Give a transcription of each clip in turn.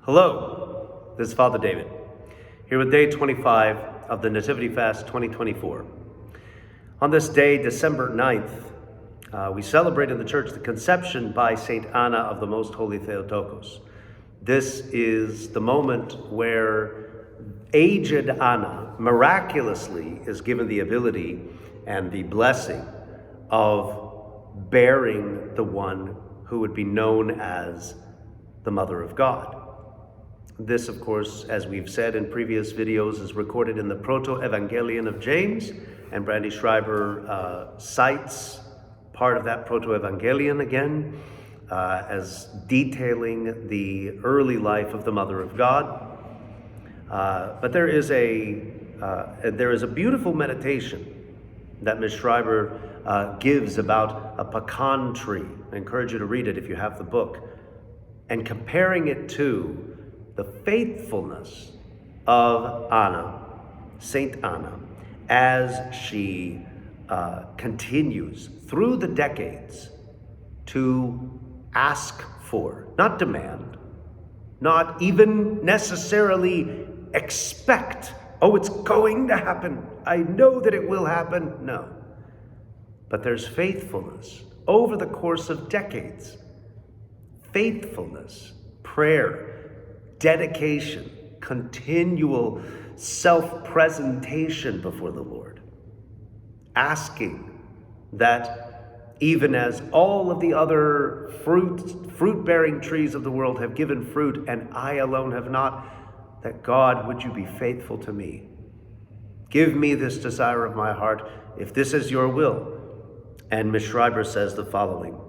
Hello, this is Father David, here with day 25 of the Nativity Fast 2024. On this day, December 9th, we celebrate in the church the conception by Saint Anna of the Most Holy Theotokos. This is the moment where aged Anna miraculously is given the ability and the blessing of bearing the one who would be known as the Mother of God. This, of course, as we've said in previous videos, is recorded in the Proto-Evangelion of James, and Brandy Schreiber cites part of that Proto-Evangelion again as detailing the early life of the Mother of God. But there is a beautiful meditation that Ms. Schreiber gives about a pecan tree. I encourage you to read it if you have the book, and comparing it to the faithfulness of Anna, Saint Anna, as she continues through the decades to ask for, not demand, not even necessarily expect, oh, it's going to happen, I know that it will happen. No. But there's faithfulness over the course of decades. Faithfulness, prayer, dedication, continual self-presentation before the Lord, asking that even as all of the other fruit-bearing trees of the world have given fruit and I alone have not, that God, would you be faithful to me? Give me this desire of my heart, if this is your will. And Ms. Schreiber says the following: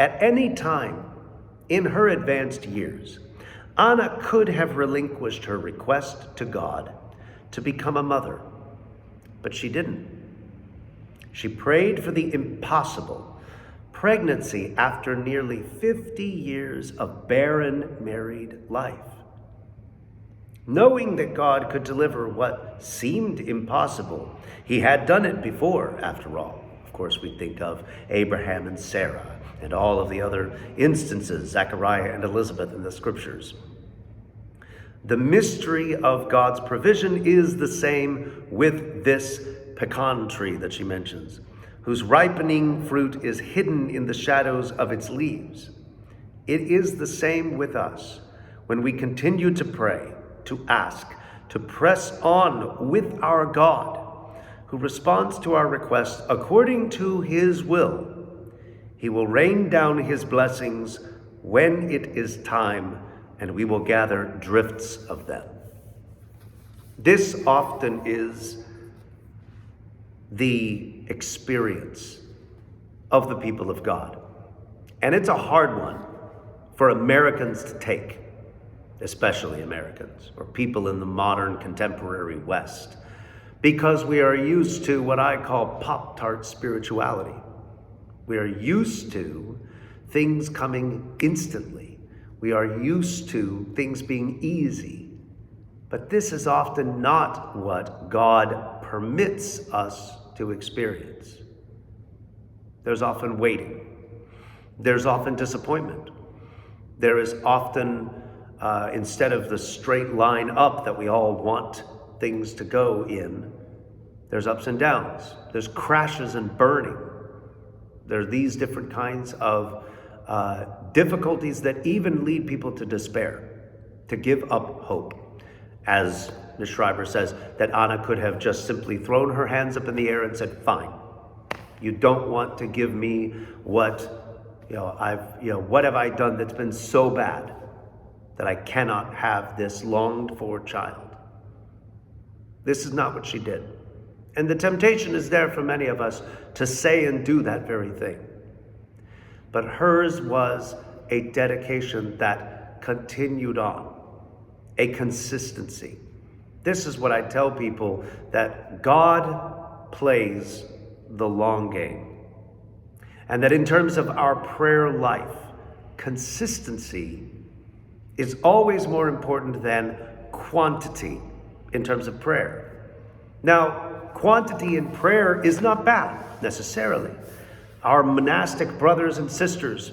at any time in her advanced years, Anna could have relinquished her request to God to become a mother, but she didn't. She prayed for the impossible, pregnancy after nearly 50 years of barren married life. Knowing that God could deliver what seemed impossible, he had done it before, after all. Of course, we think of Abraham and Sarah and all of the other instances, Zechariah and Elizabeth in the scriptures. The mystery of God's provision is the same with this pecan tree that she mentions, whose ripening fruit is hidden in the shadows of its leaves. It is the same with us when we continue to pray, to ask, to press on with our God, who responds to our requests according to his will. He will rain down his blessings when it is time, and we will gather drifts of them. This often is the experience of the people of God. And it's a hard one for Americans to take, especially Americans, or people in the modern contemporary West, because we are used to what I call Pop-Tart spirituality. We are used to things coming instantly. We are used to things being easy. But this is often not what God permits us to experience. There's often waiting. There's often disappointment. There is often, instead of the straight line up that we all want things to go in, there's ups and downs. There's crashes and burning. There are these different kinds of difficulties that even lead people to despair, to give up hope. As Ms. Schreiber says, that Anna could have just simply thrown her hands up in the air and said, fine, you don't want to give me what have I done that's been so bad that I cannot have this longed for child? This is not what she did. And the temptation is there for many of us to say and do that very thing. But hers was a dedication that continued on, a consistency. This is what I tell people, that God plays the long game. And that in terms of our prayer life, consistency is always more important than quantity in terms of prayer. Now, quantity in prayer is not bad, necessarily. Our monastic brothers and sisters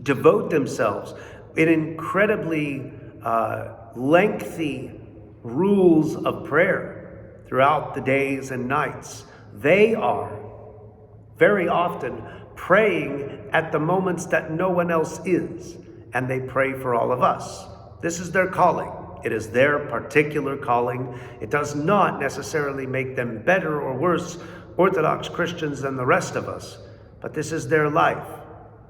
devote themselves in incredibly lengthy rules of prayer throughout the days and nights. They are very often praying at the moments that no one else is, and they pray for all of us. This is their calling. It is their particular calling. It does not necessarily make them better or worse Orthodox Christians than the rest of us, but this is their life.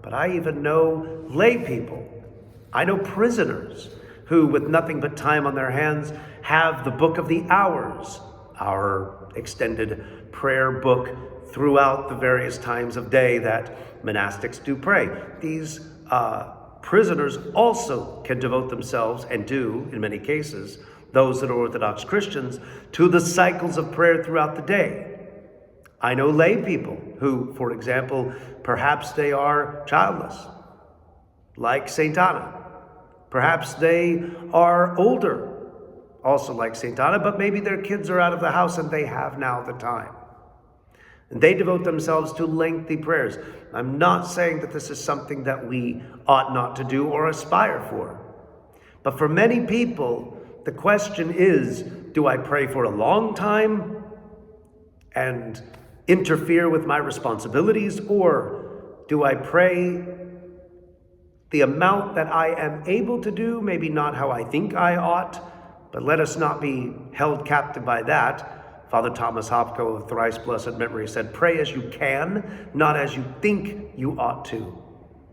But I even know lay people. I know prisoners who, with nothing but time on their hands, have the Book of the Hours, our extended prayer book throughout the various times of day that monastics do pray. These prisoners also can devote themselves, and do in many cases, those that are Orthodox Christians, to the cycles of prayer throughout the day. I know lay people who, for example, perhaps they are childless, like St. Anna. Perhaps they are older, also like St. Anna, but maybe their kids are out of the house and they have now the time. And they devote themselves to lengthy prayers. I'm not saying that this is something that we ought not to do or aspire for. But for many people, the question is, do I pray for a long time and interfere with my responsibilities, or do I pray the amount that I am able to do, maybe not how I think I ought, but let us not be held captive by that. Father Thomas Hopko of thrice blessed memory said, pray as you can, not as you think you ought to,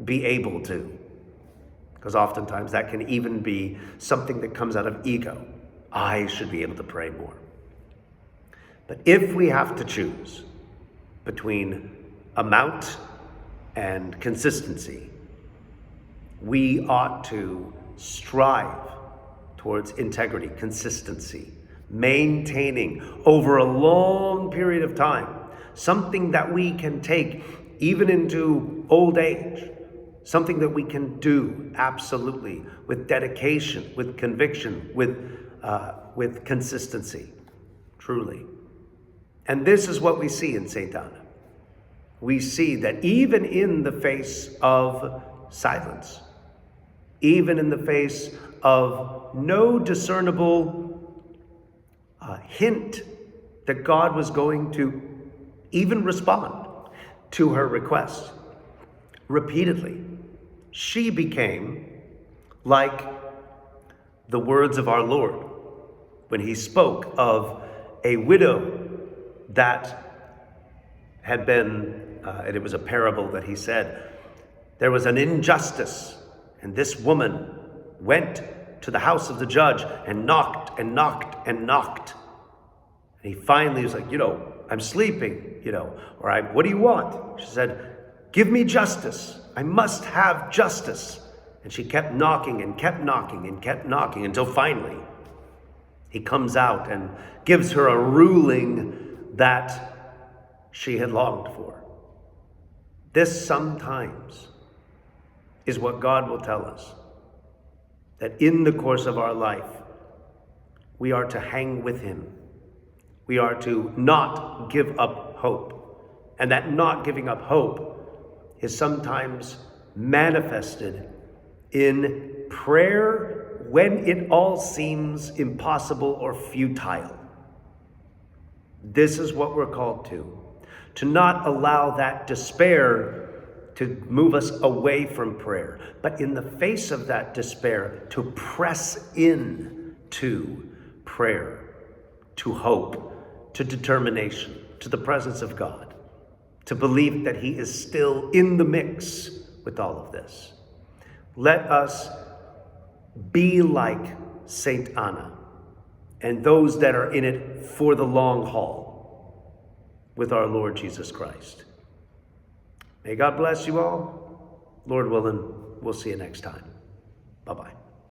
be able to. Because oftentimes that can even be something that comes out of ego. I should be able to pray more. But if we have to choose between amount and consistency, we ought to strive towards integrity, consistency, maintaining over a long period of time, something that we can take even into old age, something that we can do absolutely with dedication, with conviction, with consistency, truly. And this is what we see in St. Anna. We see that even in the face of silence, even in the face of no discernible hint that God was going to even respond to her request, repeatedly, she became like the words of our Lord when he spoke of a widow that had been, and it was a parable that he said, there was an injustice, and this woman went to the house of the judge and knocked and knocked and knocked. And he finally was like, I'm sleeping, or what do you want? She said, give me justice. I must have justice. And she kept knocking and kept knocking and kept knocking until finally he comes out and gives her a ruling that she had longed for. This sometimes is what God will tell us, that in the course of our life, we are to hang with him. We are to not give up hope. And that not giving up hope is sometimes manifested in prayer when it all seems impossible or futile. This is what we're called to not allow that despair to move us away from prayer, but in the face of that despair, to press in to prayer, to hope, to determination, to the presence of God, to believe that he is still in the mix with all of this. Let us be like St. Anna and those that are in it for the long haul with our Lord Jesus Christ. May God bless you all. Lord willing, we'll see you next time. Bye-bye.